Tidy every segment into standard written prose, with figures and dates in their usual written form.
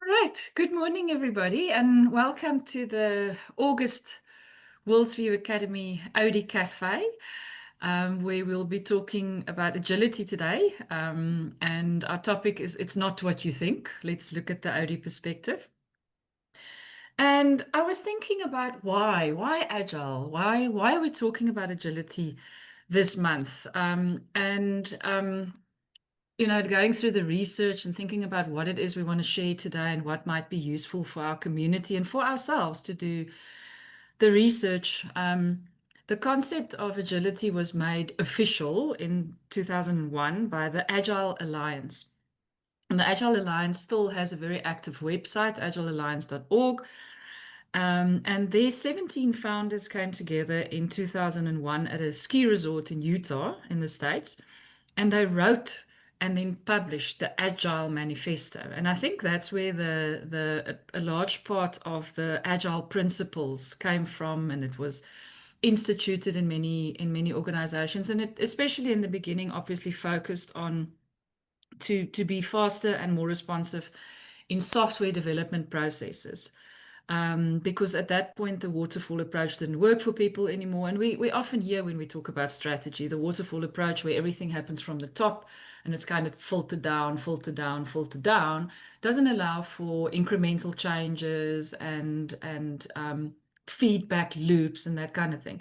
Right. Good morning, everybody, and welcome to the August Worldview Academy Audi Cafe, where we'll be talking about agility today. And our topic is It's Not What You Think. Let's look at the Audi perspective. And I was thinking about why agile? Why are we talking about agility this month? Going through the research and thinking about what it is we want to share today and what might be useful for our community and for ourselves to do the research. The concept of agility was made official in 2001 by the Agile Alliance. And the Agile Alliance still has a very active website, agilealliance.org. And their 17 founders came together in 2001 at a ski resort in Utah in the States. And they wrote and then published the Agile Manifesto. And I think that's where a large part of the Agile principles came from, and it was instituted in many organizations. And it, especially in the beginning, obviously focused on to be faster and more responsive in software development processes. Because at that point, the waterfall approach didn't work for people anymore. And we often hear when we talk about strategy, the waterfall approach where everything happens from the top and it's kind of filtered down, filtered down, filtered down, doesn't allow for incremental changes and feedback loops and that kind of thing.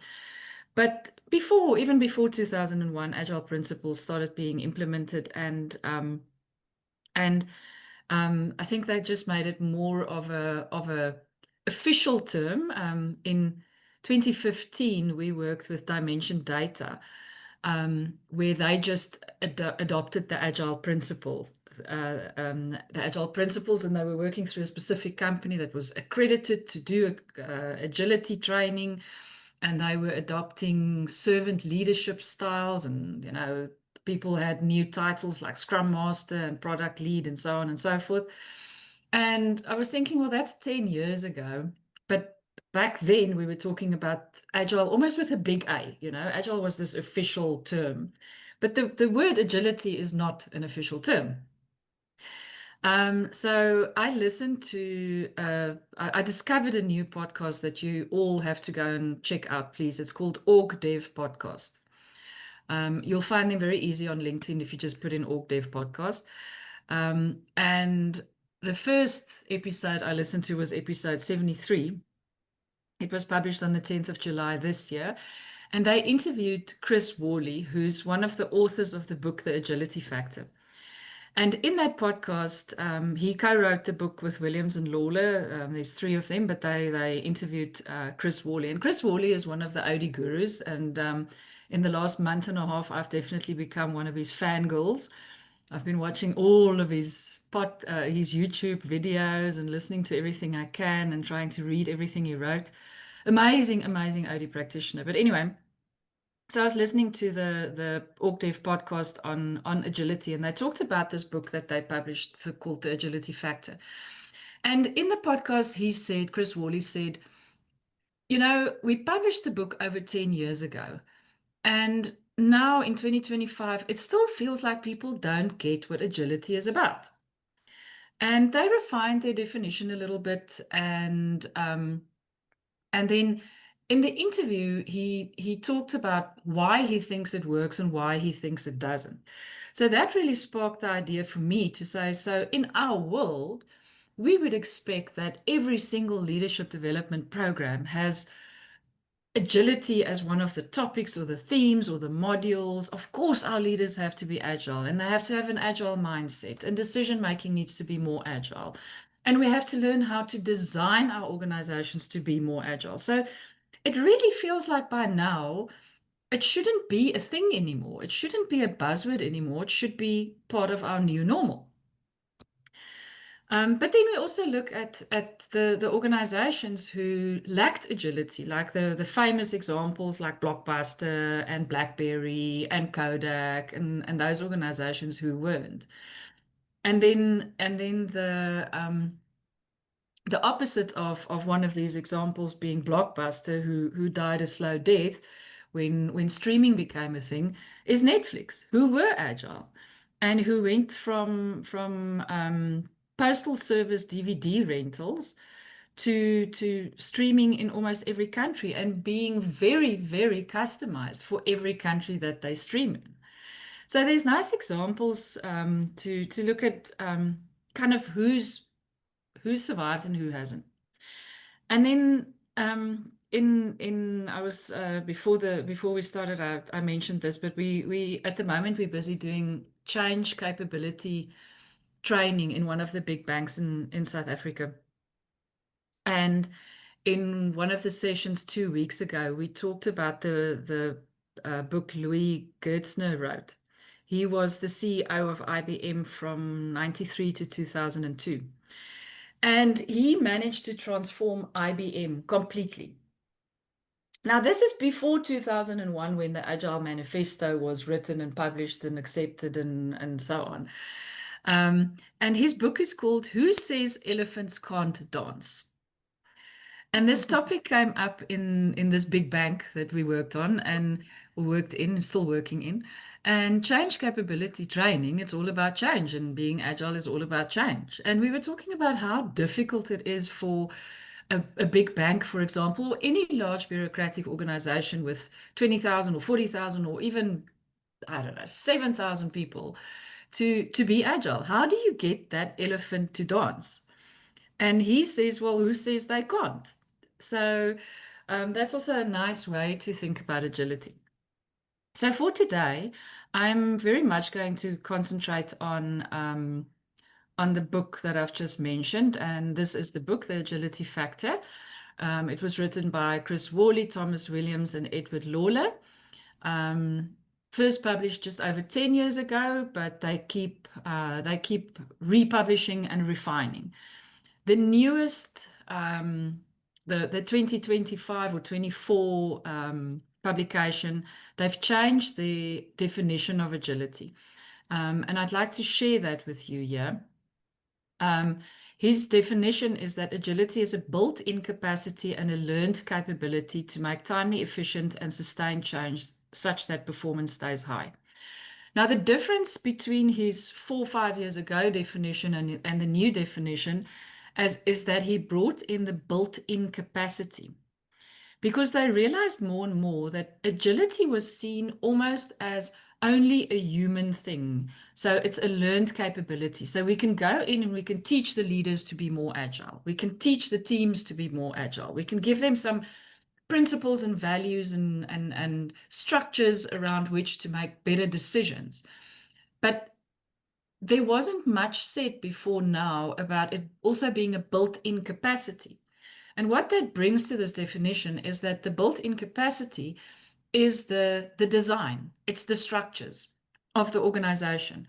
But even before 2001, Agile principles started being implemented, and I think they just made it more of a official term. In 2015, we worked with Dimension Data, where they just adopted the Agile principles, and they were working through a specific company that was accredited to do agility training, and they were adopting servant leadership styles, and people had new titles like Scrum Master and Product Lead and so on and so forth. And I was thinking, well, that's 10 years ago. But back then we were talking about Agile almost with a big A, Agile was this official term. But the word agility is not an official term. So I listened to, I discovered a new podcast that you all have to go and check out, please. It's called Org Dev Podcast. You'll find them very easy on LinkedIn if you just put in Org Dev Podcast. And the first episode I listened to was episode 73. It was published on the 10th of July this year. And they interviewed Chris Worley, who's one of the authors of the book, The Agility Factor. And in that podcast, he co-wrote the book with Williams and Lawler. There's three of them, but they interviewed Chris Worley. And Chris Worley is one of the Audi gurus. And in the last month and a half, I've definitely become one of his fangirls. I've been watching all of his YouTube videos and listening to everything I can and trying to read everything he wrote. Amazing, amazing Audi practitioner. But anyway, so I was listening to the OrgDev podcast on agility, and they talked about this book that they published called The Agility Factor. And in the podcast, Chris Worley said, we published the book over 10 years ago, and now in 2025, it still feels like people don't get what agility is about. And they refined their definition a little bit, and then in the interview, he talked about why he thinks it works and why he thinks it doesn't. So that really sparked the idea for me to say, so in our world, we would expect that every single leadership development program has agility as one of the topics or the themes or the modules. Of course, our leaders have to be agile, and they have to have an agile mindset, and decision making needs to be more agile. And we have to learn how to design our organizations to be more agile. So it really feels like by now, it shouldn't be a thing anymore. It shouldn't be a buzzword anymore. It should be part of our new normal. But then we also look at the organizations who lacked agility, like the famous examples like Blockbuster and BlackBerry and Kodak and those organizations who weren't. And then the opposite of one of these examples being Blockbuster, who died a slow death when streaming became a thing, is Netflix, who were agile and who went from postal service DVD rentals to streaming in almost every country and being very, very customized for every country that they stream in. So there's nice examples to look at kind of who's survived and who hasn't. And then in I was before we started out, I mentioned this, but we at the moment we're busy doing change capability training in one of the big banks in South Africa. And in one of the sessions 2 weeks ago, we talked about the book Louis Gertzner wrote. He was the CEO of IBM from 93 to 2002. And he managed to transform IBM completely. Now, this is before 2001 when the Agile Manifesto was written and published and accepted and so on. And his book is called Who Says Elephants Can't Dance? And this topic came up in this big bank that we worked on and worked in, still working in. And change capability training, it's all about change, and being agile is all about change. And we were talking about how difficult it is for a big bank, for example, or any large bureaucratic organization with 20,000 or 40,000 or even, I don't know, 7,000 people to be agile. How do you get that elephant to dance? And he says, well, who says they can't? So that's also a nice way to think about agility. So for today, I'm very much going to concentrate on the book that I've just mentioned, and this is the book, The Agility Factor. It was written by Chris Worley, Thomas Williams, and Edward Lawler. First published just over 10 years ago, but they keep republishing and refining. The newest, the 2025 or 24 publication, they've changed the definition of agility. And I'd like to share that with you here. His definition is that agility is a built-in capacity and a learned capability to make timely, efficient, and sustained change such that performance stays high. Now, the difference between his 4 or 5 years ago definition and the new definition is that he brought in the built-in capacity, because they realized more and more that agility was seen almost as only a human thing. So it's a learned capability. So we can go in and we can teach the leaders to be more agile. We can teach the teams to be more agile. We can give them some principles and values and structures around which to make better decisions. But there wasn't much said before now about it also being a built-in capacity. And what that brings to this definition is that the built-in capacity is the design, it's the structures of the organization.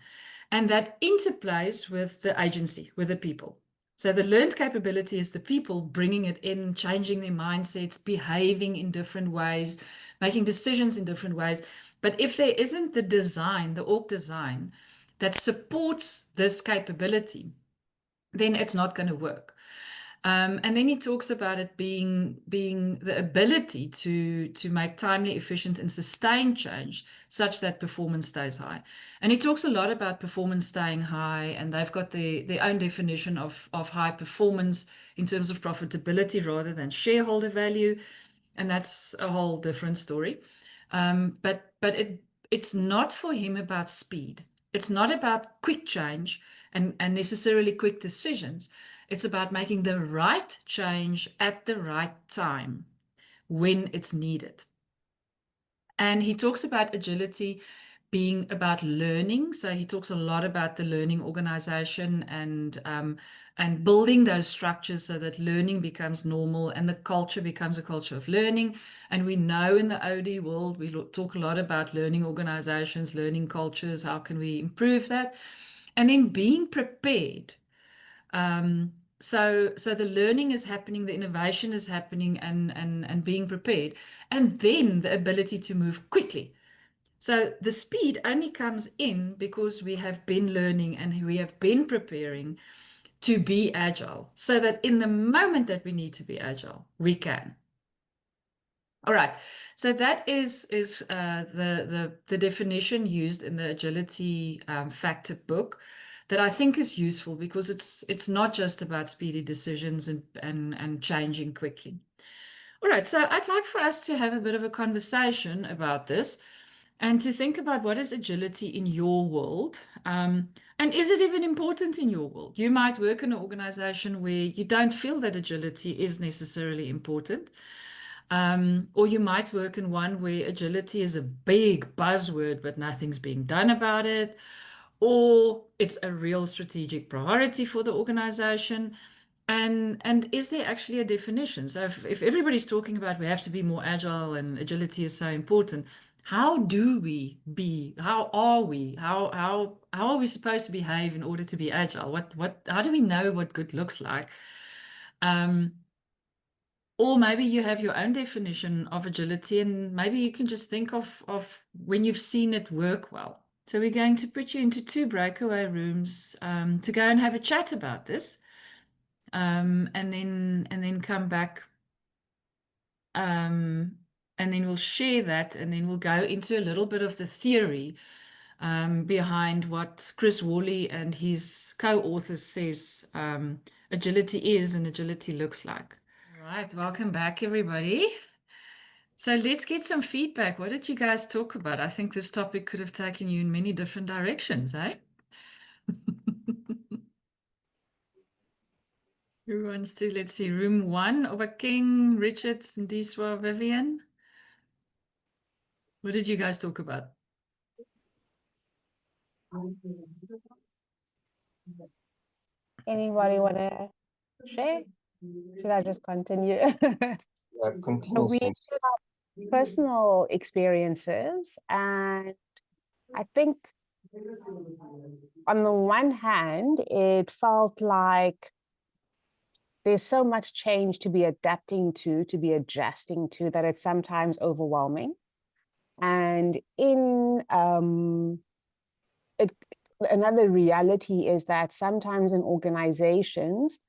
And that interplays with the agency, with the people. So the learned capability is the people bringing it in, changing their mindsets, behaving in different ways, making decisions in different ways. But if there isn't the design, the org design, that supports this capability, then it's not going to work. And then he talks about it being the ability to make timely, efficient, and sustained change such that performance stays high. And he talks a lot about performance staying high, and they've got their own definition of high performance in terms of profitability rather than shareholder value. And that's a whole different story. But it's not for him about speed. It's not about quick change and necessarily quick decisions. It's about making the right change at the right time when it's needed. And he talks about agility being about learning. So he talks a lot about the learning organization and building those structures so that learning becomes normal and the culture becomes a culture of learning. And we know in the OD world, we talk a lot about learning organizations, learning cultures, how can we improve that? And then being prepared. So the learning is happening, the innovation is happening, and being prepared, and then the ability to move quickly. So the speed only comes in because we have been learning and we have been preparing to be agile, so that in the moment that we need to be agile, we can. All right. So that is the definition used in the Agility Factor book. that I think is useful because it's not just about speedy decisions and changing quickly. All right, so I'd like for us to have a bit of a conversation about this and to think about what is agility in your world. And is it even important in your world? You might work in an organization where you don't feel that agility is necessarily important. Or you might work in one where agility is a big buzzword, but nothing's being done about it. Or it's a real strategic priority for the organization. And is there actually a definition? So if everybody's talking about we have to be more agile and agility is so important, how do we be? How are we? How are we supposed to behave in order to be agile? How do we know what good looks like? Um, or maybe you have your own definition of agility, and maybe you can just think of when you've seen it work well. So we're going to put you into 2 breakaway rooms to go and have a chat about this, and then come back, and then we'll share that, and then we'll go into a little bit of the theory behind what Chris Worley and his co-authors says agility is and agility looks like. All right, welcome back, everybody. So let's get some feedback. What did you guys talk about? I think this topic could have taken you in many different directions, eh? Who wants to? Let's see, room 1, King, Richards, Ndiswa, Vivian. What did you guys talk about? Anybody want to share? Should I just continue? Continue. We have personal experiences, and I think on the one hand, it felt like there's so much change to be adapting to be adjusting to, that it's sometimes overwhelming. And another reality is that sometimes in organizations,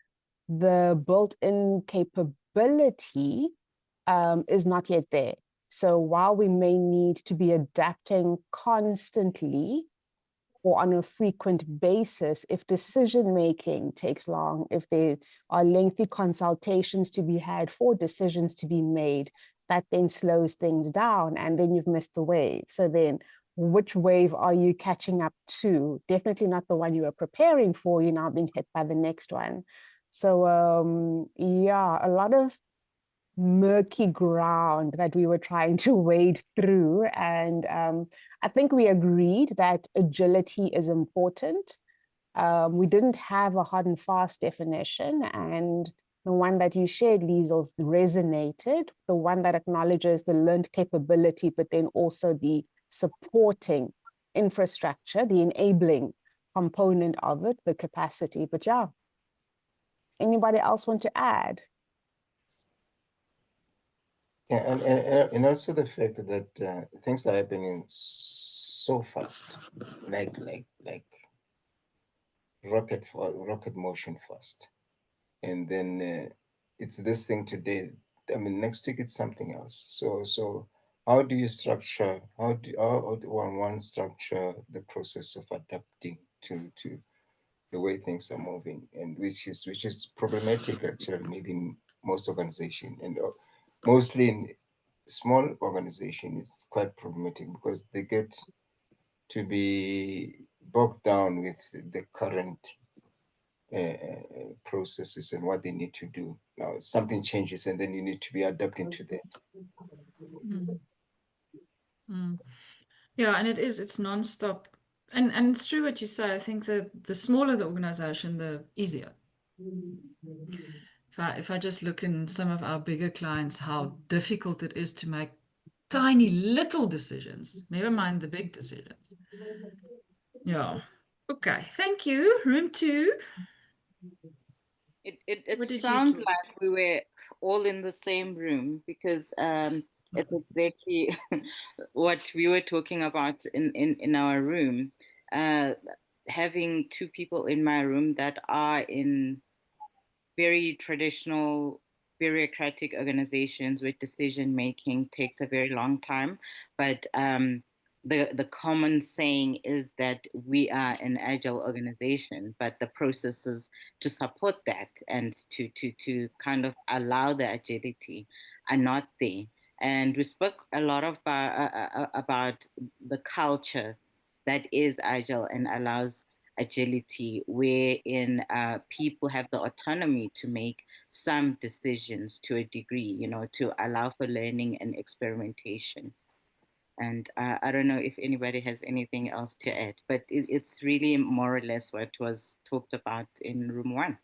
the built-in capability is not yet there. So while we may need to be adapting constantly or on a frequent basis, if decision-making takes long, if there are lengthy consultations to be had for decisions to be made, that then slows things down, and then you've missed the wave. So then which wave are you catching up to? Definitely not the one you were preparing for. You're now being hit by the next one. So yeah, a lot of murky ground that we were trying to wade through. And I think we agreed that agility is important. We didn't have a hard and fast definition, and the one that you shared, Liesels, resonated, the one that acknowledges the learned capability, but then also the supporting infrastructure, the enabling component of it, the capacity. But yeah, anybody else want to add? Yeah, and also the fact that things are happening so fast, like rocket motion fast, and then it's this thing today. I mean, next week it's something else. So how do you structure? How do one structure the process of adapting to the way things are moving, and which is problematic actually, maybe in most organizations, and mostly in small organization, it's quite problematic because they get to be bogged down with the current processes and what they need to do. Now something changes and then you need to be adapting to that. Mm. Mm. Yeah, and it's nonstop. And it's true what you say. I think that the smaller the organization, the easier. If I just look in some of our bigger clients, how difficult it is to make tiny little decisions, never mind the big decisions. Yeah. Okay. Thank you. Room 2. It sounds like we were all in the same room, because it's exactly what we were talking about in our room. Having 2 people in my room that are in very traditional bureaucratic organizations where decision making takes a very long time, but the common saying is that we are an agile organization, but the processes to support that and to kind of allow the agility are not there. And we spoke a lot about the culture that is agile and allows agility, wherein people have the autonomy to make some decisions to a degree, to allow for learning and experimentation. And I don't know if anybody has anything else to add, but it's really more or less what was talked about in room 1.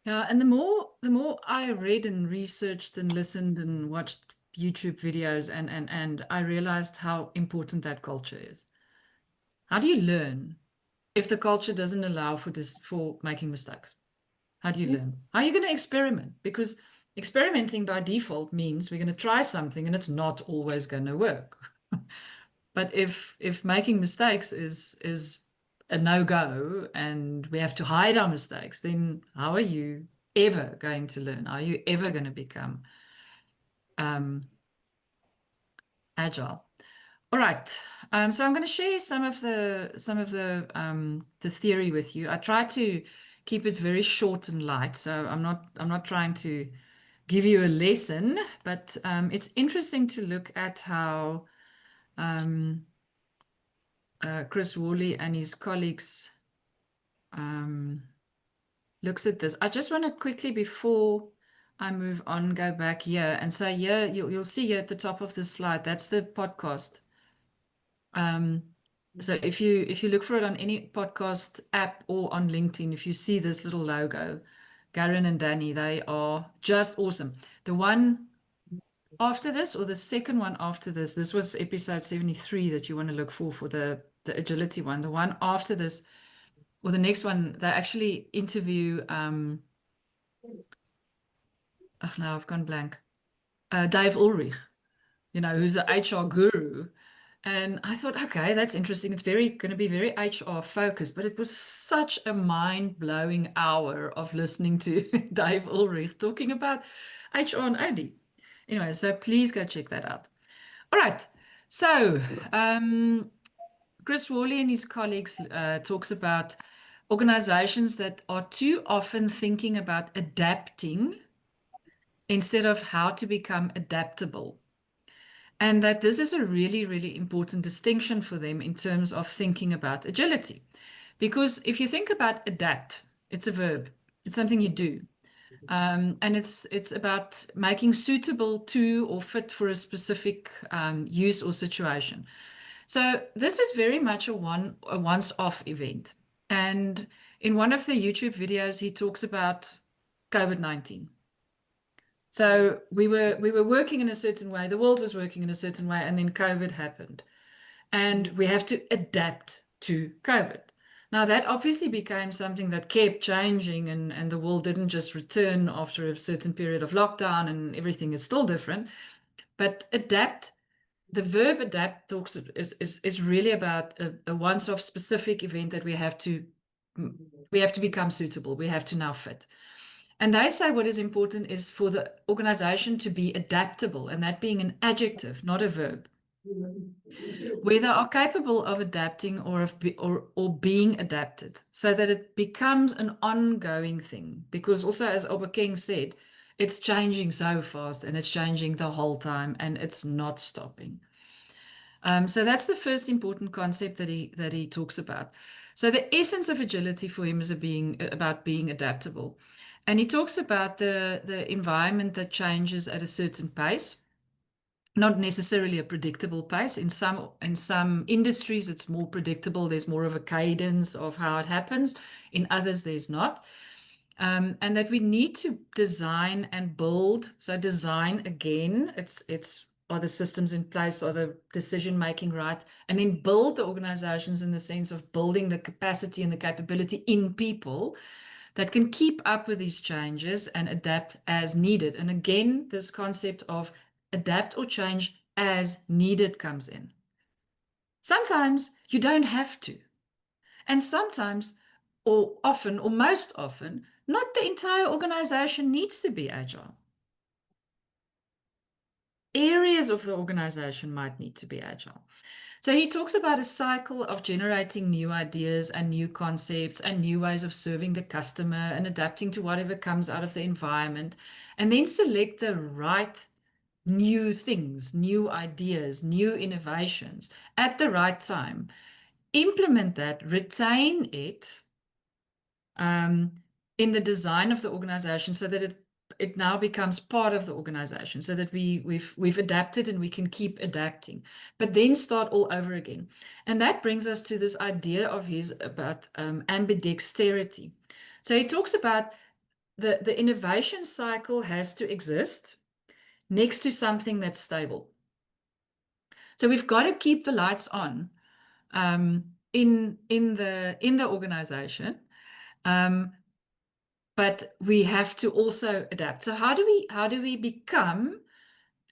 Yeah, and the more I read and researched and listened and watched YouTube videos, and I realized how important that culture is. How do you learn if the culture doesn't allow for this, for making mistakes? How do you learn? How are you going to experiment? Because experimenting by default means we're going to try something and it's not always going to work. But if making mistakes is a no-go and we have to hide our mistakes, then how are you ever going to learn? Are you ever going to become agile? All right. So I'm going to share some of the theory with you. I try to keep it very short and light. So I'm not trying to give you a lesson, but it's interesting to look at how Chris Worley and his colleagues looks at this. I just want to quickly, before I move on, go back here and say, here you'll see here at the top of the slide, that's the podcast. So if you look for it on any podcast app or on LinkedIn, if you see this little logo, Garen and Danny, they are just awesome. The one after this, or the second one after this was episode 73 that you want to look for the agility one. The one after this, or the next one, they actually interview oh no, I've gone blank. Dave Ulrich, who's an HR guru. And I thought, okay, that's interesting. It's going to be very HR focused, but it was such a mind-blowing hour of listening to Dave Ulrich talking about HR and OD. Anyway, so please go check that out. All right. So Chris Worley and his colleagues talks about organizations that are too often thinking about adapting instead of how to become adaptable. And that this is a really, really important distinction for them in terms of thinking about agility. Because if you think about adapt, it's a verb, it's something you do. And it's about making suitable to or fit for a specific use or situation. So this is very much a once-off event. And in one of the YouTube videos, he talks about COVID-19. So we were working in a certain way, the world was working in a certain way, and then COVID happened. And we have to adapt to COVID. Now that obviously became something that kept changing, and the world didn't just return after a certain period of lockdown and everything is still different. But adapt, the verb adapt is really about a once-off specific event that we have to become suitable. We have to now fit. And they say what is important is for the organization to be adaptable, and that being an adjective, not a verb. Where they are capable of adapting or being adapted, so that it becomes an ongoing thing. Because also, as Obakeng said, it's changing so fast, and it's changing the whole time, and it's not stopping. So that's the first important concept that he talks about. So the essence of agility for him is about being adaptable. And he talks about the environment that changes at a certain pace, not necessarily a predictable pace. In some industries, it's more predictable. There's more of a cadence of how it happens. In others, there's not. And that we need to design and build. So design, again, are the systems in place, are the decision making right, and then build the organizations in the sense of building the capacity and the capability in people that can keep up with these changes and adapt as needed. And again, this concept of adapt or change as needed comes in. Sometimes you don't have to. And sometimes, or often, or most often, not the entire organization needs to be agile. areas of the organization might need to be agile. So he talks about a cycle of generating new ideas and new concepts and new ways of serving the customer and adapting to whatever comes out of the environment, and then select the right new things, new ideas, new innovations at the right time. Implement that, retain it in the design of the organization so that it now becomes part of the organization, so that we've adapted and we can keep adapting, but then start all over again. And that brings us to this idea of his about ambidexterity. So he talks about the innovation cycle has to exist next to something that's stable. So we've got to keep the lights on in the organization. But we have to also adapt. So how do we become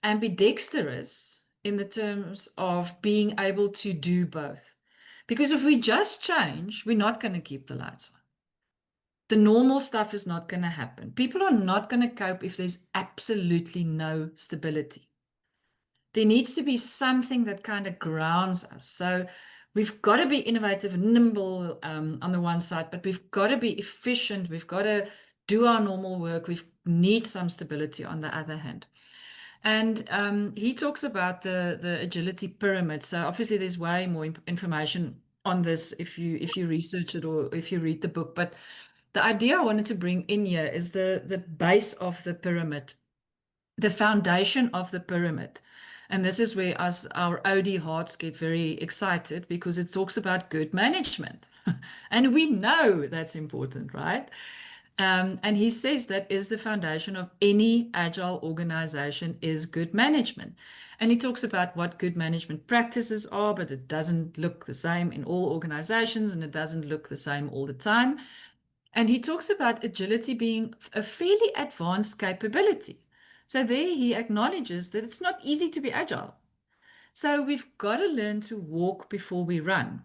ambidextrous in the terms of being able to do both? Because if we just change, we're not going to keep the lights on. The normal stuff is not going to happen. People are not going to cope if there's absolutely no stability. There needs to be something that kind of grounds us. So we've got to be innovative and nimble on the one side, but we've got to be efficient. We've got to do our normal work. We need some stability on the other hand. And he talks about the agility pyramid. So obviously there's way more information on this if you research it or if you read the book. But the idea I wanted to bring in here is the base of the pyramid, the foundation of the pyramid. And this is where our OD hearts get very excited, because it talks about good management. And we know that's important, right? And he says that is the foundation of any agile organization is good management. And he talks about what good management practices are, but it doesn't look the same in all organizations, and it doesn't look the same all the time. And he talks about agility being a fairly advanced capability. So there he acknowledges that it's not easy to be agile. So we've got to learn to walk before we run.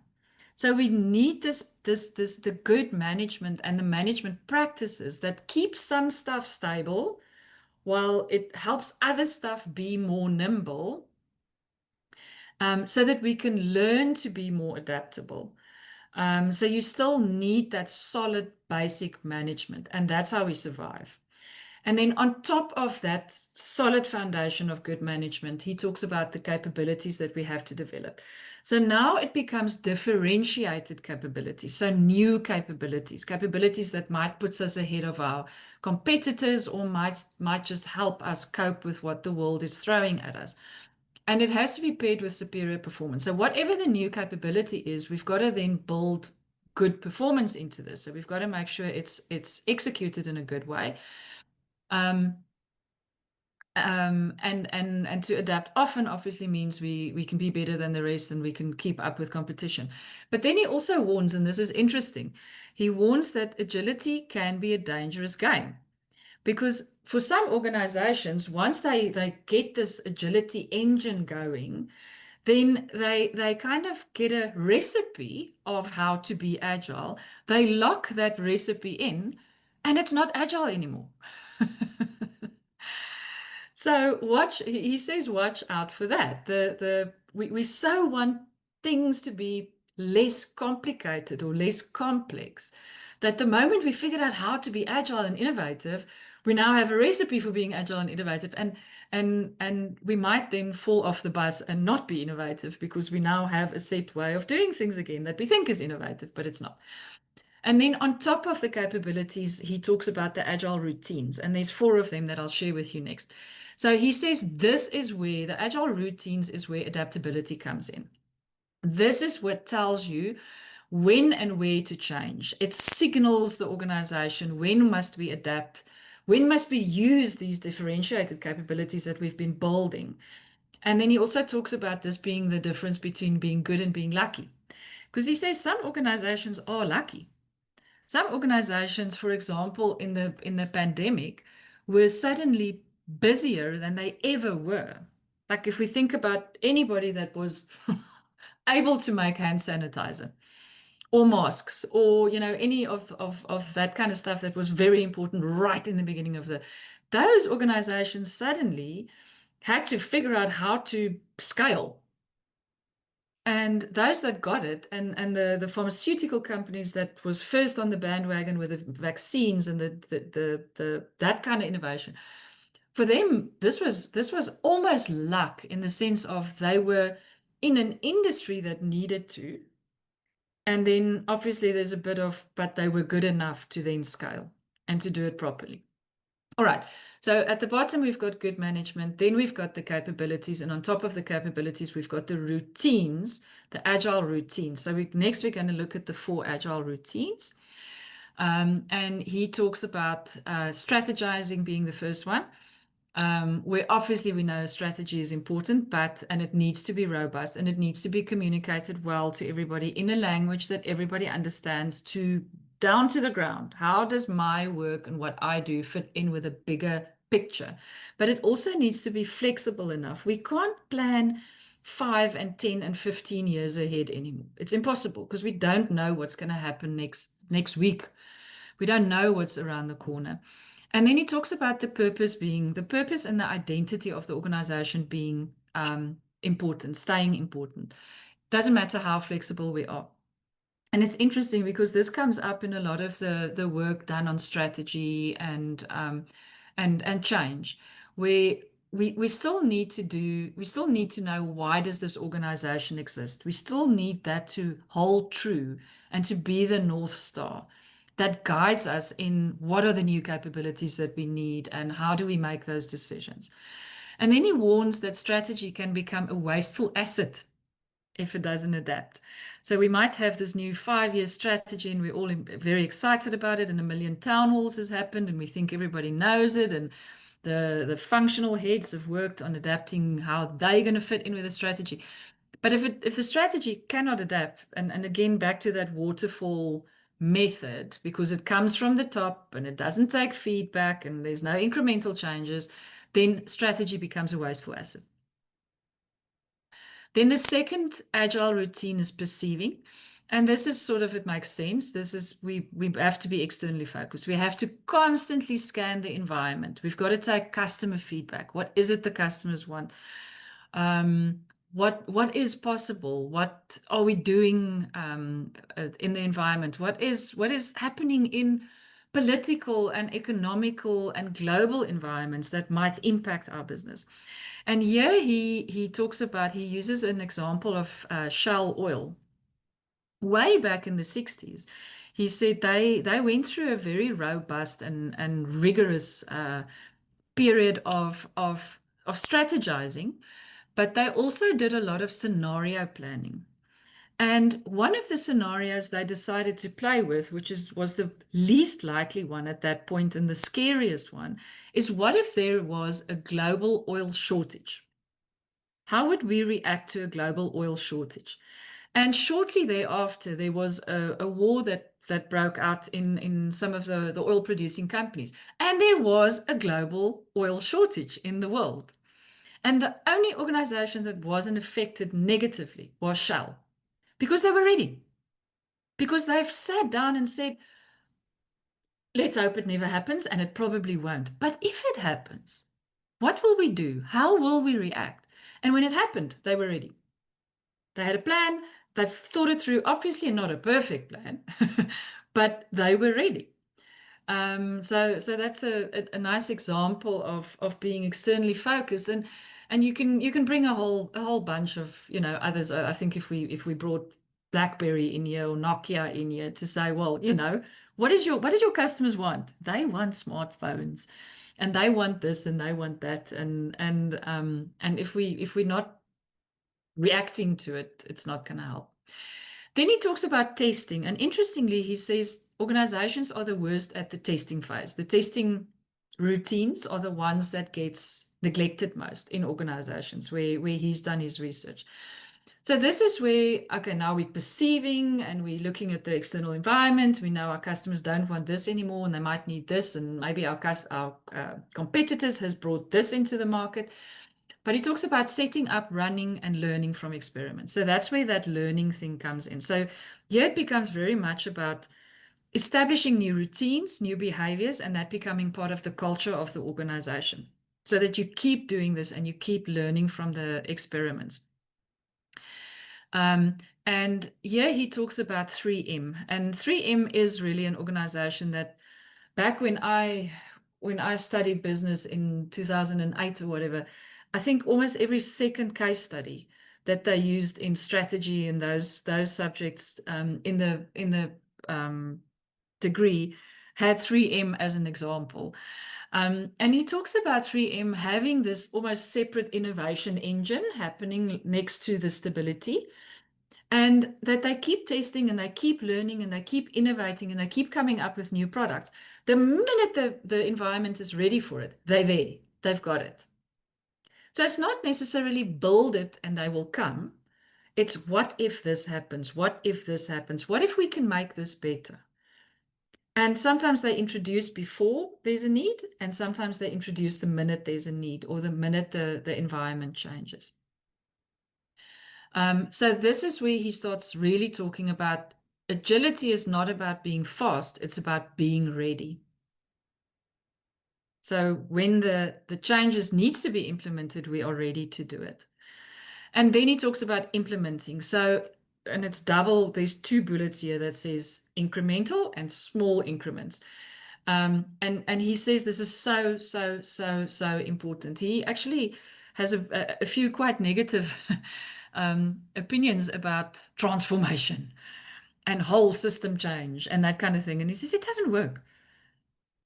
So we need the good management and the management practices that keep some stuff stable while it helps other stuff be more nimble, so that we can learn to be more adaptable. So you still need that solid basic management, and that's how we survive. And then on top of that solid foundation of good management, he talks about the capabilities that we have to develop. So now it becomes differentiated capabilities. So new capabilities that might put us ahead of our competitors, or might just help us cope with what the world is throwing at us. And it has to be paired with superior performance. So whatever the new capability is, we've got to then build good performance into this. So we've got to make sure it's executed in a good way. And to adapt often obviously means we can be better than the rest, and we can keep up with competition. But then he also warns, and this is interesting, he warns that agility can be a dangerous game. Because for some organizations, once they get this agility engine going, then they kind of get a recipe of how to be agile. They lock that recipe in, and it's not agile anymore. So he says, watch out for that. We so want things to be less complicated or less complex, that the moment we figured out how to be agile and innovative, we now have a recipe for being agile and innovative, and we might then fall off the bus and not be innovative, because we now have a set way of doing things again that we think is innovative, but it's not. And then on top of the capabilities, he talks about the agile routines, and there's 4 of them that I'll share with you next. So he says this is where the agile routines is where adaptability comes in. This is what tells you when and where to change. It signals the organization when must we adapt, when must we use these differentiated capabilities that we've been building. And then he also talks about this being the difference between being good and being lucky. Because he says some organizations are lucky. Some organizations, for example, in the pandemic, were suddenly busier than they ever were. Like if we think about anybody that was able to make hand sanitizer or masks, or any of that kind of stuff that was very important right in the beginning of those organizations suddenly had to figure out how to scale. And those that got it, and the pharmaceutical companies that was first on the bandwagon with the vaccines and the that kind of innovation, for them, this was almost luck, in the sense of they were in an industry that needed to. And then obviously there's a bit of, but they were good enough to then scale and to do it properly. All right, so at the bottom, we've got good management, then we've got the capabilities, and on top of the capabilities, we've got the routines, the agile routines. So next we're going to look at the 4 agile routines. And he talks about strategizing being the first one, where obviously we know strategy is important, and it needs to be robust, and it needs to be communicated well to everybody in a language that everybody understands, down to the ground. How does my work and what I do fit in with a bigger picture? But it also needs to be flexible enough. We can't plan 5 and 10 and 15 years ahead anymore. It's impossible, because we don't know what's going to happen next week. We don't know what's around the corner. And then he talks about the purpose and the identity of the organization being important, staying important. Doesn't matter how flexible we are. And it's interesting, because this comes up in a lot of the work done on strategy and change, where we still need to know, why does this organization exist? We still need that to hold true and to be the North Star that guides us in what are the new capabilities that we need and how do we make those decisions. And then he warns that strategy can become a wasteful asset if it doesn't adapt. So we might have this new 5-year strategy, and we're all very excited about it, and 1 million town halls has happened, and we think everybody knows it, and the functional heads have worked on adapting how they're going to fit in with the strategy. But if the strategy cannot adapt, and again, back to that waterfall method, because it comes from the top and it doesn't take feedback and there's no incremental changes, then strategy becomes a wasteful asset. Then the second agile routine is perceiving. And this is sort of, it makes sense. This is, we have to be externally focused. We have to constantly scan the environment. We've got to take customer feedback. What is it the customers want? What is possible? What are we doing in the environment? What is happening in political and economical and global environments that might impact our business? And here he talks about, he uses an example of Shell Oil. Way back in the 60s, he said they went through a very robust and rigorous period of strategizing, but they also did a lot of scenario planning. And one of the scenarios they decided to play with, which was the least likely one at that point and the scariest one, is what if there was a global oil shortage? How would we react to a global oil shortage? And shortly thereafter, there was a war that broke out in some of the oil producing companies. And there was a global oil shortage in the world. And the only organization that wasn't affected negatively was Shell, because they were ready. Because they've sat down and said, let's hope it never happens, and it probably won't. But if it happens, what will we do? How will we react? And when it happened, they were ready. They had a plan. They've thought it through, obviously not a perfect plan, but they were ready. So that's a nice example of being externally focused, and you can bring a whole bunch of others. I think if we brought BlackBerry in here or Nokia in here to say, well, what did your customers want? They want smartphones, and they want this and they want that, and if we're not reacting to it, it's not going to help. Then he talks about testing, and interestingly, he says organizations are the worst at the testing phase. The testing routines are the ones that gets neglected most in organizations where he's done his research. So this is where, okay, now we're perceiving and we're looking at the external environment. We know our customers don't want this anymore and they might need this, and maybe our competitors has brought this into the market. But he talks about setting up, running, and learning from experiments. So that's where that learning thing comes in. So here it becomes very much about establishing new routines, new behaviors, and that becoming part of the culture of the organization. so that you keep doing this and you keep learning from the experiments. And here he talks about 3M, and 3M is really an organization that back when I studied business in 2008 or whatever, I think almost every second case study that they used in strategy and those subjects in the degree had 3M as an example. And he talks about 3M having this almost separate innovation engine happening next to the stability, and that they keep testing and they keep learning and they keep innovating and they keep coming up with new products. The minute the environment is ready for it, they're there, they've got it. So it's not necessarily build it and they will come. It's what if this happens? What if this happens? What if we can make this better? And sometimes they introduce before there's a need, and sometimes they introduce the minute there's a need or the minute the environment changes. So this is where he starts really talking about agility is not about being fast, it's about being ready. So when the changes needs to be implemented, we are ready to do it. And then he talks about implementing. So, and it's double, there's 2 bullets here that says incremental and small increments. And he says this is so important. He actually has a few quite negative opinions about transformation and whole system change and that kind of thing. And he says it doesn't work.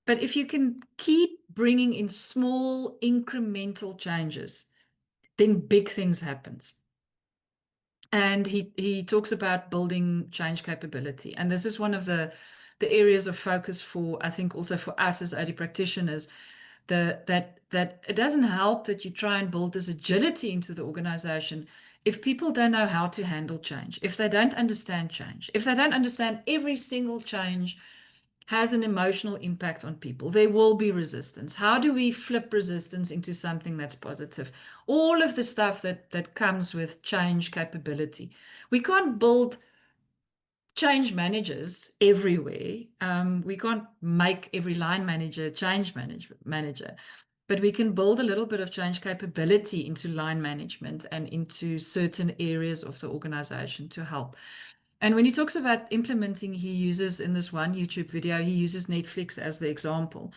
But if you can keep bringing in small incremental changes, then big things happen. And he talks about building change capability. And this is one of the areas of focus for, I think, also for us as OD practitioners, that it doesn't help that you try and build this agility into the organization if people don't know how to handle change, if they don't understand change, if they don't understand every single change has an emotional impact on people. There will be resistance. How do we flip resistance into something that's positive? All of the stuff that comes with change capability. We can't build change managers everywhere. We can't make every line manager a change manager, but we can build a little bit of change capability into line management and into certain areas of the organization to help. And when he talks about implementing, he uses in this one YouTube video, he uses Netflix as the example,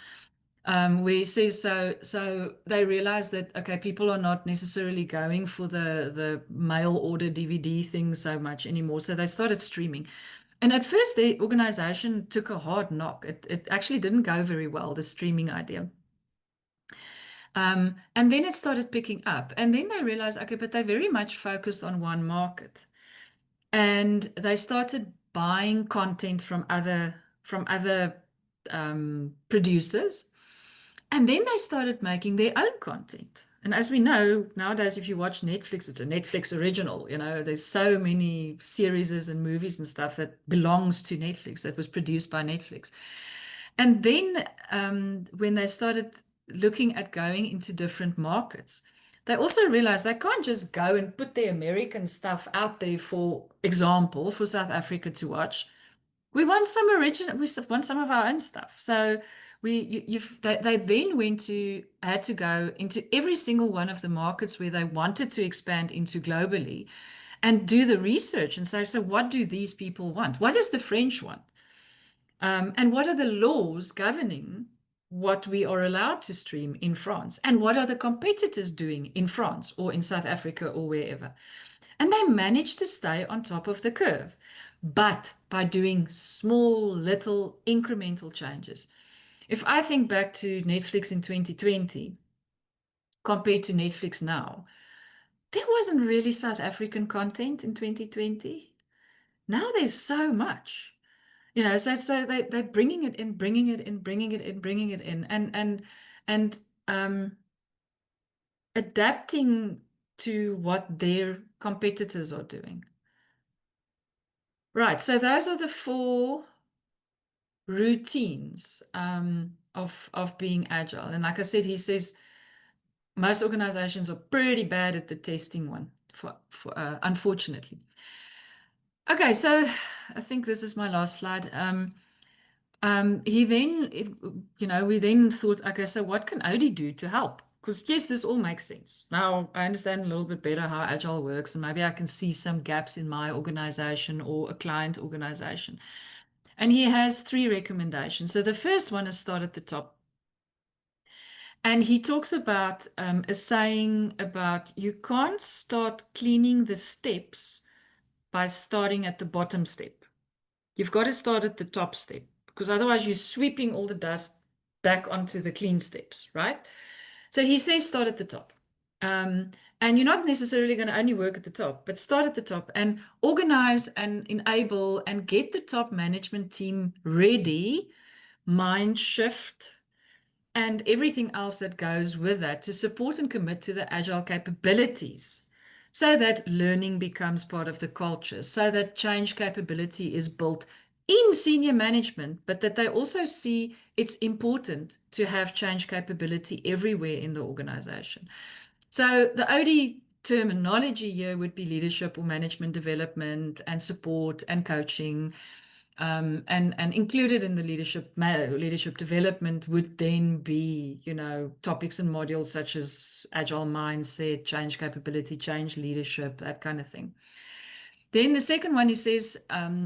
where he says, so they realize that, okay, people are not necessarily going for the mail order DVD thing so much anymore. So they started streaming. And at first, the organization took a hard knock. It actually didn't go very well, the streaming idea. And then it started picking up. And then they realized, okay, but they're very much focused on one market. And they started buying content from other producers, and then they started making their own content. And as we know nowadays, if you watch Netflix, it's a Netflix original. You know, there's so many series and movies and stuff that belongs to Netflix, that was produced by Netflix. And then when they started looking at going into different markets, they also realized they can't just go and put their American stuff out there, for example, for South Africa to watch. We want some original, we want some of our own stuff. So they then had to go into every single one of the markets where they wanted to expand into globally and do the research and say, so what do these people want? What does the French want? And what are the laws governing what we are allowed to stream in France? And what are the competitors doing in France or in South Africa or wherever? And they managed to stay on top of the curve, but by doing small, little, incremental changes. If I think back to Netflix in 2020, compared to Netflix now, there wasn't really South African content in 2020. Now there's so much. You know, so they're bringing it in, and adapting to what their competitors are doing. Right, so those are the 4 routines of being agile. And like I said, he says most organizations are pretty bad at the testing one, unfortunately. Okay, so I think this is my last slide. We then thought, okay, so what can OD do to help? Because yes, this all makes sense. Now I understand a little bit better how Agile works, and maybe I can see some gaps in my organization or a client organization. And he has 3 recommendations. So the first one is start at the top. And he talks about a saying about you can't start cleaning the steps by starting at the bottom step. You've got to start at the top step, because otherwise you're sweeping all the dust back onto the clean steps, right? So he says start at the top. And you're not necessarily going to only work at the top, but start at the top and organize and enable and get the top management team ready, mind shift, and everything else that goes with that to support and commit to the agile capabilities, so that learning becomes part of the culture, so that change capability is built in senior management, but that they also see it's important to have change capability everywhere in the organization. So the OD terminology here would be leadership or management development and support and coaching. And included in the leadership development would then be, topics and modules such as agile mindset, change capability, change leadership, that kind of thing. Then the second one, he says,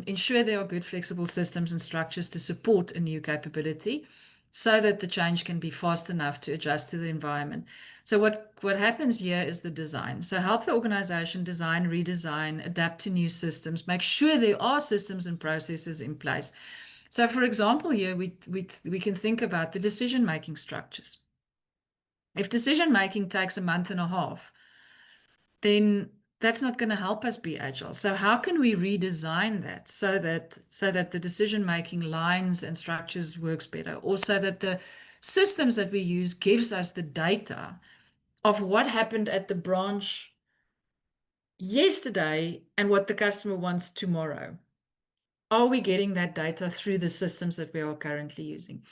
ensure there are good flexible systems and structures to support a new capability so that the change can be fast enough to adjust to the environment. So what happens here is the design. So help the organization design, redesign, adapt to new systems, make sure there are systems and processes in place. So for example, here we can think about the decision-making structures. If decision-making takes a month and a half, then that's not going to help us be agile. So how can we redesign that so that the decision-making lines and structures works better, or so that the systems that we use gives us the data of what happened at the branch yesterday and what the customer wants tomorrow? Are we getting that data through the systems that we are currently using?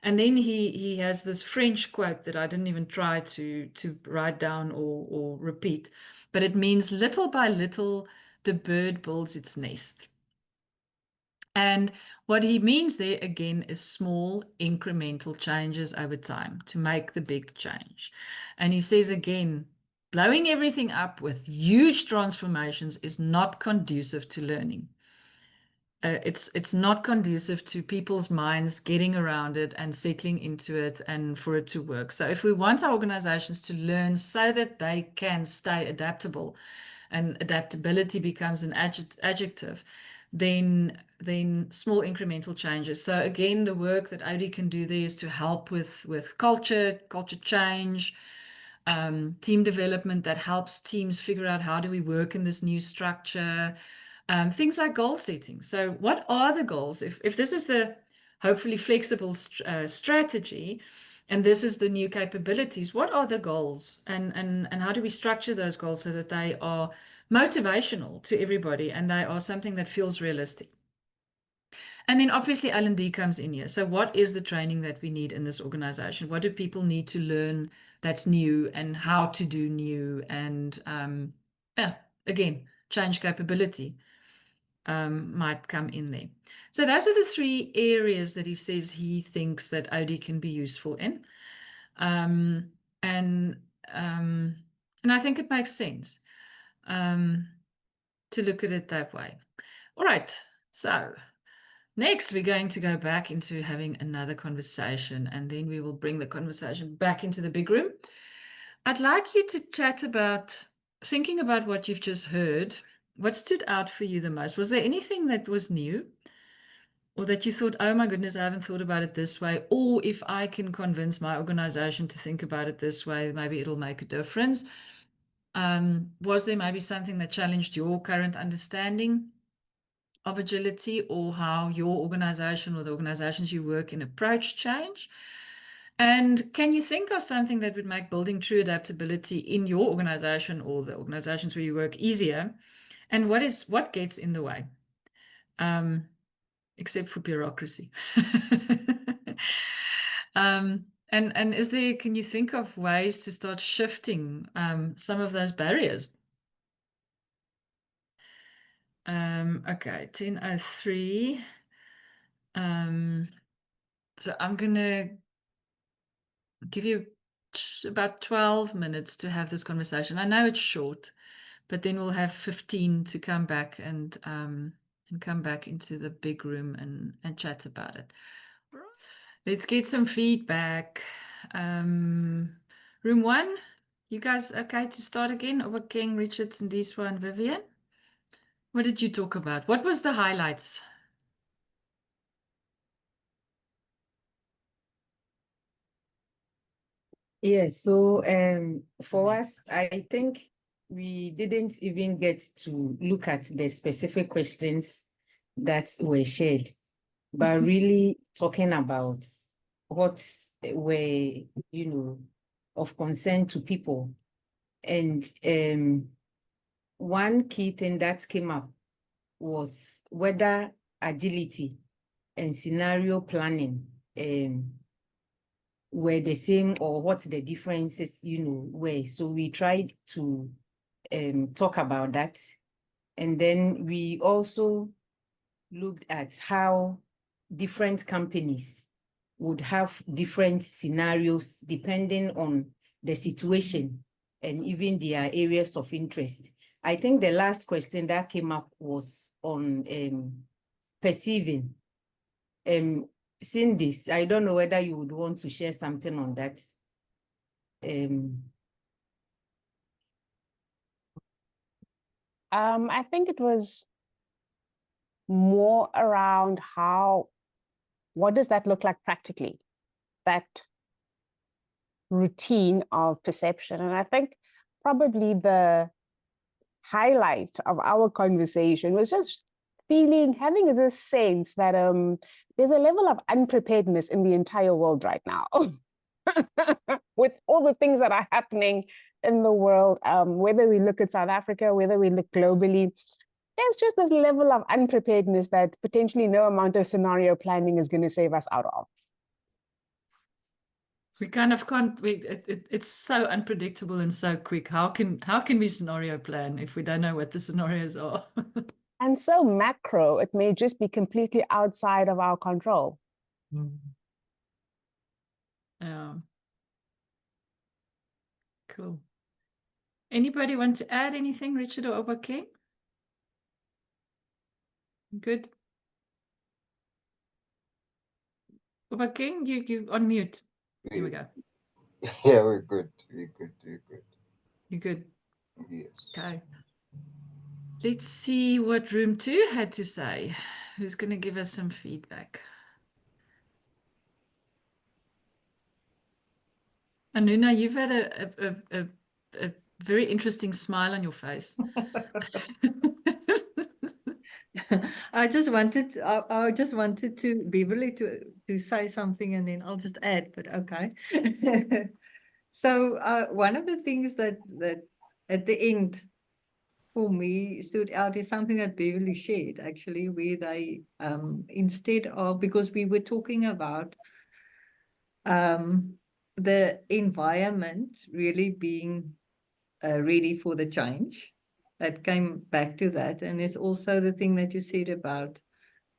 And then he has this French quote that I didn't even try to write down or repeat, but it means little by little, the bird builds its nest. And what he means there, again, is small incremental changes over time to make the big change. And he says, again, blowing everything up with huge transformations is not conducive to learning. It's not conducive to people's minds getting around it and settling into it and for it to work. So if we want our organizations to learn so that they can stay adaptable, and adaptability becomes an adjective, then small incremental changes. So again, the work that OD can do there is to help with culture change, team development that helps teams figure out how do we work in this new structure. Things like goal setting. So what are the goals? If this is the hopefully flexible strategy, and this is the new capabilities, what are the goals? And how do we structure those goals so that they are motivational to everybody and they are something that feels realistic? And then obviously L&D comes in here. So what is the training that we need in this organization? What do people need to learn that's new, and how to do new? And again, change capability might come in there. So those are the 3 areas that he says he thinks that OD can be useful in. And I think it makes sense to look at it that way. All right, so next we're going to go back into having another conversation, and then we will bring the conversation back into the big room. I'd like you to chat about, thinking about what you've just heard, what stood out for you the most? Was there anything that was new, or that you thought, oh my goodness, I haven't thought about it this way? Or if I can convince my organization to think about it this way, maybe it'll make a difference. Was there maybe something that challenged your current understanding of agility, or how your organization or the organizations you work in approach change? And can you think of something that would make building true adaptability in your organization or the organizations where you work easier? And what gets in the way? Except for bureaucracy. And can you think of ways to start shifting some of those barriers? Okay, 10:03. So I'm gonna give you about 12 minutes to have this conversation. I know it's short, but then we'll have 15 to come back and come back into the big room and chat about it. Let's get some feedback. Room 1, you guys okay to start again? Over King, Richards, and Diswa and Vivian. What did you talk about? What was the highlights? Yeah, so for us, I think we didn't even get to look at the specific questions that were shared, but really talking about what were, of concern to people. And one key thing that came up was whether agility and scenario planning were the same or what the differences, were. So we tried to talk about that. And then we also looked at how different companies would have different scenarios depending on the situation and even their areas of interest. I think the last question that came up was on perceiving. Seeing this, I don't know whether you would want to share something on that. I think it was more around what does that look like practically? That routine of perception. And I think probably the highlight of our conversation was just having this sense that there's a level of unpreparedness in the entire world right now. With all the things that are happening in the world, whether we look at South Africa, whether we look globally, there's just this level of unpreparedness that potentially no amount of scenario planning is going to save us out of. We kind of can't. It's so unpredictable and so quick. How can we scenario plan if we don't know what the scenarios are? And so macro, it may just be completely outside of our control. Yeah. Cool. Anybody want to add anything, Richard or Obake? Good. Obake, you on mute. There we go. Yeah, we're good. We're good. You good? Yes. Okay. Let's see what room 2 had to say. Who's going to give us some feedback? Anuna, you've had a very interesting smile on your face. I just wanted to Beverly to say something and then I'll just add, but okay. So one of the things that at the end for me stood out is something that Beverly shared actually, where they instead of, because we were talking about the environment really being ready for the change. That came back to that. And it's also the thing that you said about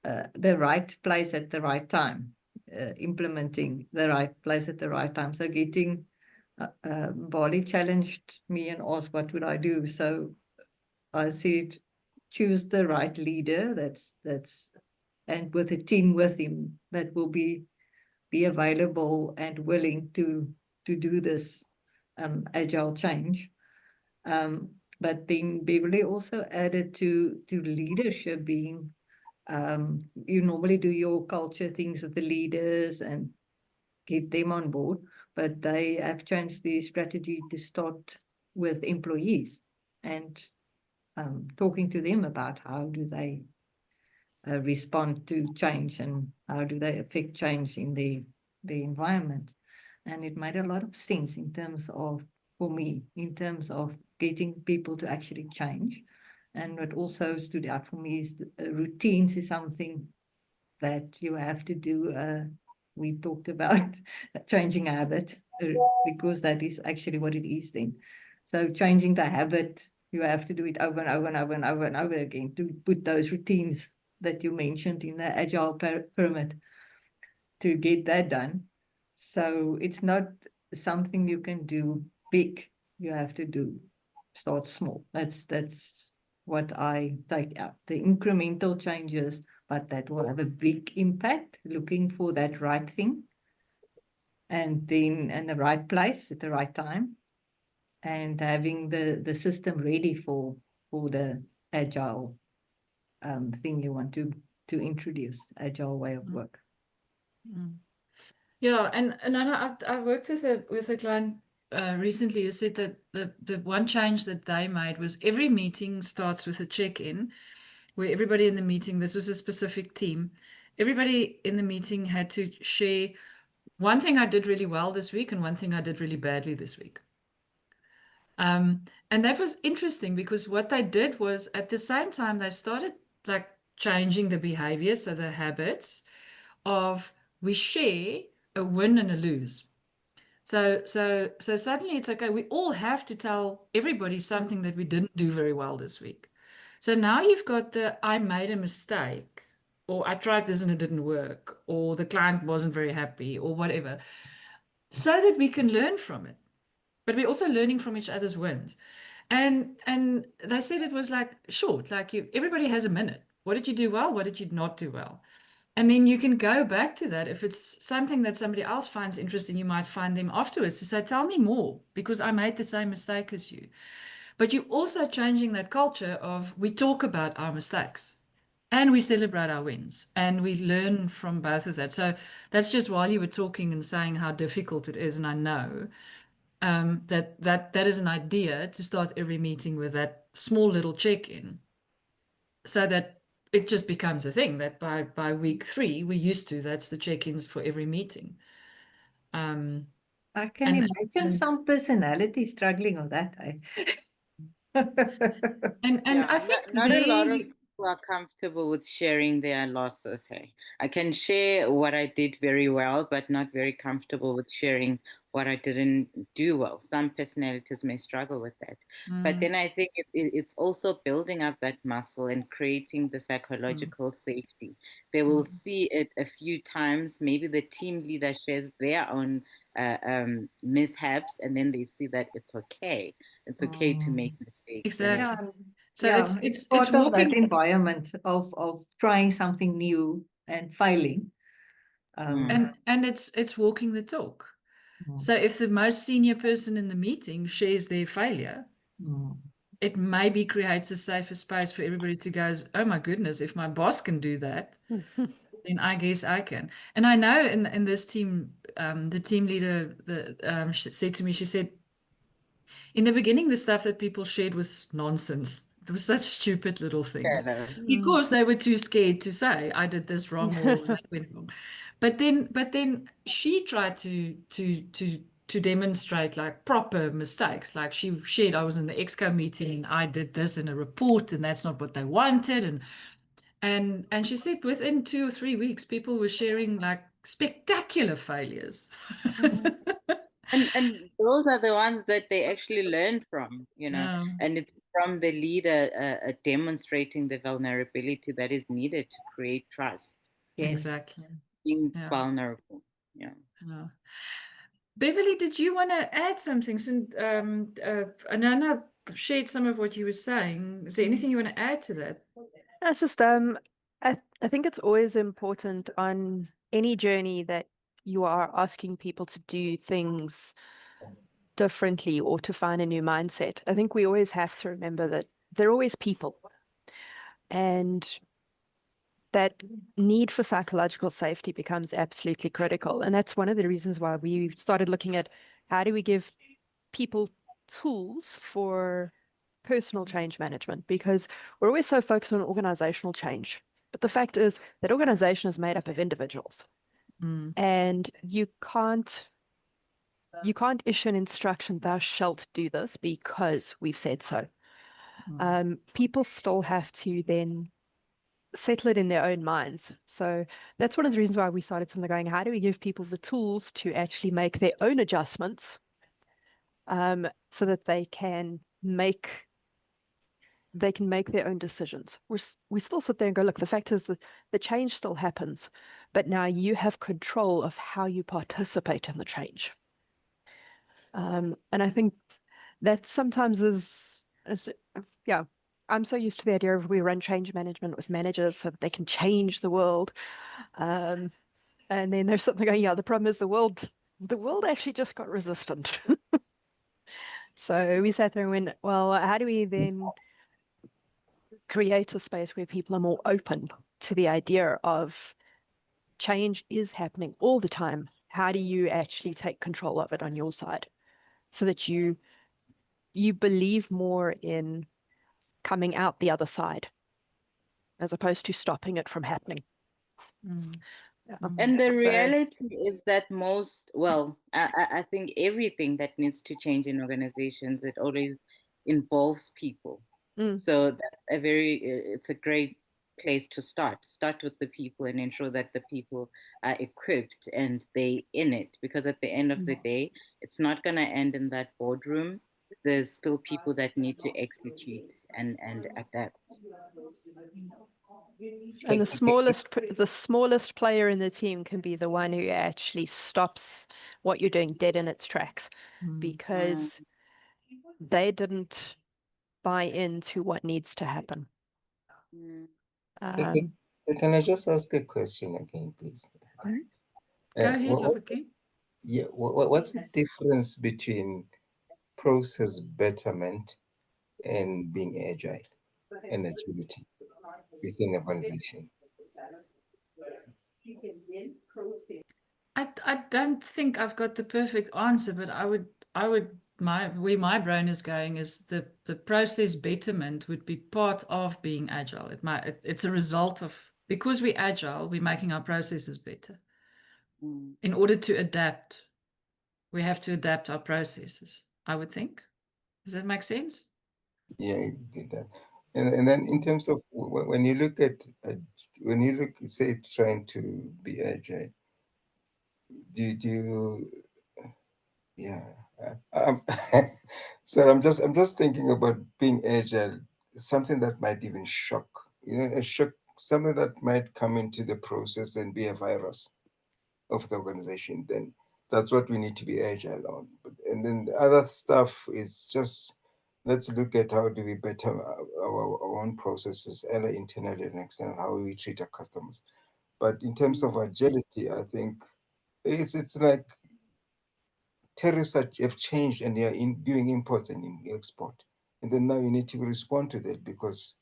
the right place at the right time, implementing the right place at the right time. So getting, Bali challenged me and asked, what would I do? So I said, choose the right leader and with a team with him that will be available and willing to do this agile change. But then Beverly also added to leadership being, you normally do your culture things with the leaders and get them on board, but they have changed the strategy to start with employees and talking to them about how do they respond to change and how do they affect change in the environment. And it made a lot of sense in terms of, for me, in terms of getting people to actually change. And what also stood out for me is routines is something that you have to do. We talked about changing a habit because that is actually what it is then. So changing the habit, you have to do it over and over and over and over and over again to put those routines that you mentioned in the agile pyramid to get that done. So it's not something you can do big. You have to start small. That's what I take out. The incremental changes, but that will have a big impact, looking for that right thing. And then in the right place at the right time, and having the system ready for the agile thing you want to introduce, agile way of work. Yeah, and I know I worked with a client recently who said that the one change that they made was every meeting starts with a check-in where everybody in the meeting, this was a specific team, everybody in the meeting had to share one thing I did really well this week and one thing I did really badly this week. And that was interesting because what they did was at the same time they started like changing the behavior, so the habits of we share a win and a lose. So suddenly it's okay. We all have to tell everybody something that we didn't do very well this week. So now you've got the I made a mistake, or I tried this and it didn't work, or the client wasn't very happy, or whatever, so that we can learn from it. But we're also learning from each other's wins. And they said it was like short, like everybody has a minute. What did you do well? What did you not do well? And then you can go back to that. If it's something that somebody else finds interesting, you might find them afterwards to say, tell me more, because I made the same mistake as you. But you're also changing that culture of we talk about our mistakes and we celebrate our wins and we learn from both of that. So that's just while you were talking and saying how difficult it is. And I know that is an idea to start every meeting with that small little check-in so that it just becomes a thing that by week 3 we're used to. That's the check-ins for every meeting. I can imagine some personality struggling on that. And I think not a lot of people are comfortable with sharing their losses. Hey, I can share what I did very well, but not very comfortable with sharing what I didn't do well. Some personalities may struggle with that. But then I think it's also building up that muscle and creating the psychological safety. They will see it a few times. Maybe the team leader shares their own mishaps, and then they see that it's okay. It's okay to make mistakes. Exactly. So yeah, it's part of walking that environment of trying something new and failing. And it's walking the talk. So if the most senior person in the meeting shares their failure, it maybe creates a safer space for everybody to go, oh my goodness, if my boss can do that, then I guess I can. And I know in this team, the team leader said to me, she said, in the beginning, the stuff that people shared was nonsense. It was such stupid little things because they were too scared to say, I did this wrong or that went wrong. But then she tried to demonstrate like proper mistakes. Like she shared, I was in the Exco meeting and I did this in a report and that's not what they wanted. And she said within 2 or 3 weeks, people were sharing like spectacular failures. And those are the ones that they actually learn from, and it's from the leader demonstrating the vulnerability that is needed to create trust. Yes. Exactly. Being vulnerable. Yeah. Beverly, did you want to add something? Since Anana shared some of what you were saying. Is there anything you want to add to that? It's just I think it's always important on any journey that you are asking people to do things differently or to find a new mindset. I think we always have to remember that they're always people, and that need for psychological safety becomes absolutely critical. And that's one of the reasons why we started looking at how do we give people tools for personal change management, because we're always so focused on organizational change. But the fact is that organization is made up of individuals, and you can't issue an instruction, thou shalt do this, because we've said so. People still have to then settle it in their own minds. So that's one of the reasons why we started something going, how do we give people the tools to actually make their own adjustments, so that they can make their own decisions. We still sit there and go, look, the fact is that the change still happens, but now you have control of how you participate in the change. And I think that sometimes is yeah, I'm so used to the idea of we run change management with managers so that they can change the world. And then there's something going, yeah, the problem is the world actually just got resistant. So we sat there and went, well, how do we then create a space where people are more open to the idea of change is happening all the time? How do you actually take control of it on your side so that you believe more in coming out the other side as opposed to stopping it from happening? Yeah. And the So- reality is that I think everything that needs to change in organizations, it always involves people. Mm. So it's a great place to start. Start with the people and ensure that the people are equipped and they in it. Because at the end of the day, it's not going to end in that boardroom. There's still people that need to execute and adapt. And the smallest player in the team can be the one who actually stops what you're doing dead in its tracks because they didn't buy into what needs to happen. Okay. Can I just ask a question again, please? Go ahead, Lobaki. Yeah, what's the difference between process betterment and being agile and agility within an organization? I don't think I've got the perfect answer, but where my brain is going is the process betterment would be part of being agile. It's a result of, because we're agile, we're making our processes better. In order to adapt, we have to adapt our processes, I would think. Does that make sense? Yeah, it did that. And then in terms of when you look at say trying to be agile, do you yeah. So I'm just thinking about being agile, something that might even shock, a shock, something that might come into the process and be a virus of the organization. Then that's what we need to be agile on. And then the other stuff is just, let's look at how do we better our own processes, either internally and external, how we treat our customers. But in terms of agility, I think it's like tariffs have changed and they are doing imports and export. And then now you need to respond to that because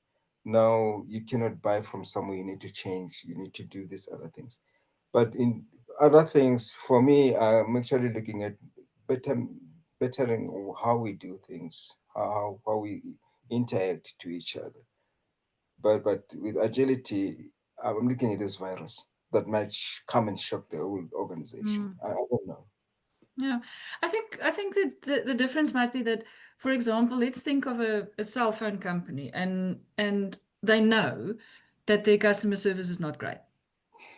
now you cannot buy from somewhere, you need to change, you need to do these other things. But in other things, for me, I'm actually looking at bettering how we do things, how we interact to each other. But with agility, I'm looking at this virus that might come and shock the whole organization. I don't know. Yeah, I think that the difference might be that, for example, let's think of a cell phone company and they know that their customer service is not great.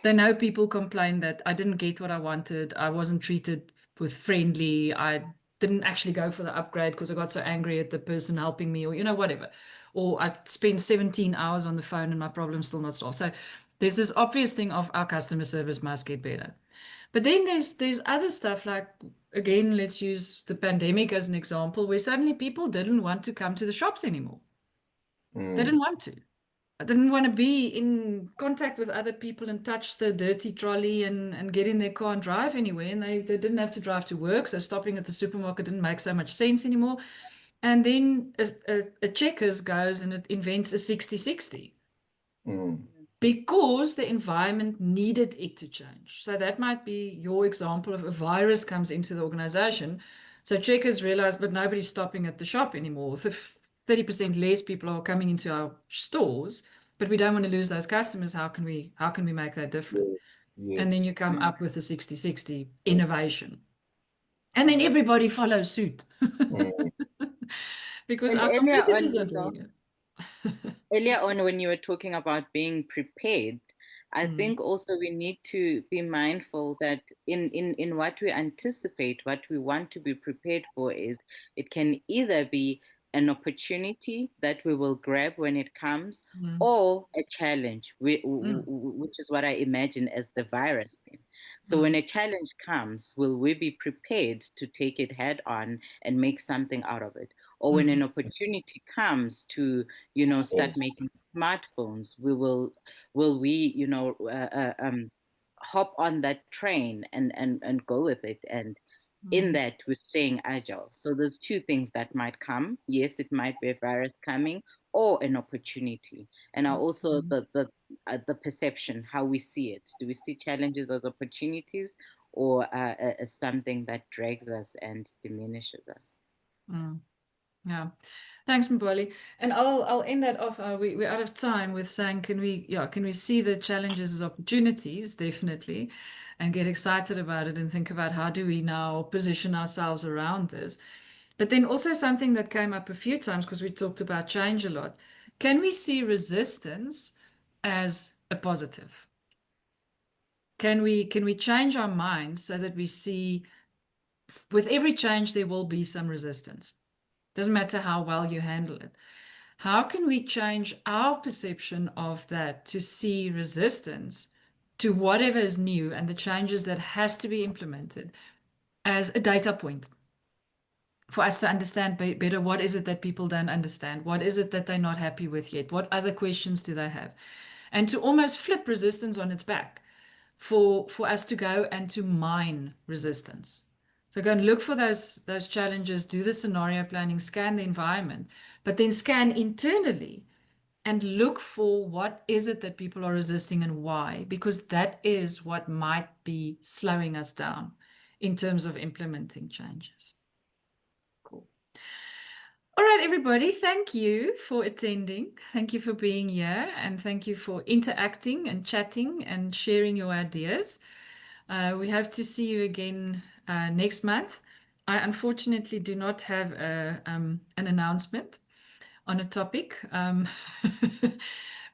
They know people complain that I didn't get what I wanted, I wasn't treated with friendly, I didn't actually go for the upgrade because I got so angry at the person helping me, or whatever. Or I spent 17 hours on the phone and my problem's still not solved. So there's this obvious thing of our customer service must get better. But then there's other stuff like, again, let's use the pandemic as an example, where suddenly people didn't want to come to the shops anymore. They didn't want to. I didn't want to be in contact with other people and touch the dirty trolley and get in their car and drive anywhere. And they didn't have to drive to work. So stopping at the supermarket didn't make so much sense anymore. And then a Checkers goes and it invents a 60/60. Because the environment needed it to change. So that might be your example of a virus comes into the organization. So Checkers realized, but nobody's stopping at the shop anymore. So 30% less people are coming into our stores, but we don't want to lose those customers. How can we make that different? Yes. And then you come up with the 60/60 innovation. And then everybody follows suit. Because And our earlier competitors on, are doing it. Earlier on, when you were talking about being prepared, I think also we need to be mindful that in what we anticipate, what we want to be prepared for is it can either be an opportunity that we will grab when it comes, Mm. or a challenge, Mm. which is what I imagine as the virus thing. So when a challenge comes, will we be prepared to take it head on and make something out of it? Or when an opportunity comes to, start Yes. making smartphones, will we, hop on that train and go with it? And in that, we're staying agile. So there's two things that might come. Yes, it might be a virus coming or an opportunity. And also the perception, how we see it. Do we see challenges as opportunities, or as something that drags us and diminishes us? Yeah, thanks, Mboli. And I'll end that off. We're out of time with saying, can we see the challenges as opportunities, definitely, and get excited about it and think about how do we now position ourselves around this. But then also something that came up a few times, because we talked about change a lot. Can we see resistance as a positive? Can we change our minds so that we see with every change there will be some resistance? Doesn't matter how well you handle it. How can we change our perception of that to see resistance to whatever is new and the changes that has to be implemented as a data point for us to understand better what is it that people don't understand? What is it that they're not happy with yet? What other questions do they have? And to almost flip resistance on its back for us to go and to mine resistance. So go and look for those challenges, do the scenario planning, scan the environment, but then scan internally and look for what is it that people are resisting and why, because that is what might be slowing us down in terms of implementing changes. Cool. All right, everybody, thank you for attending. Thank you for being here, and thank you for interacting and chatting and sharing your ideas. We hope to see you again next month. I unfortunately do not have an announcement on a topic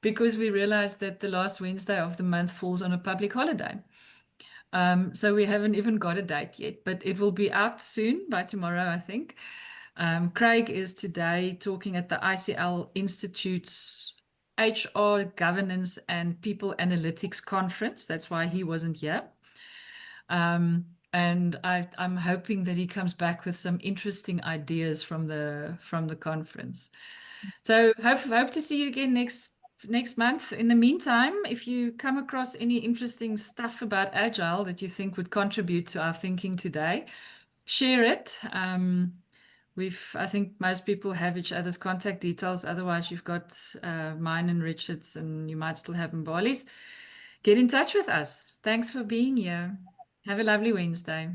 because we realized that the last Wednesday of the month falls on a public holiday. So we haven't even got a date yet, but it will be out soon, by tomorrow, I think. Craig is today talking at the ICL Institute's HR Governance and People Analytics Conference. That's why he wasn't here. And I'm hoping that he comes back with some interesting ideas from the conference. So hope to see you again next month. In the meantime, if you come across any interesting stuff about Agile that you think would contribute to our thinking today, share it. I think most people have each other's contact details. Otherwise, you've got mine and Richard's, and you might still have Mbali's. Get in touch with us. Thanks for being here. Have a lovely Wednesday.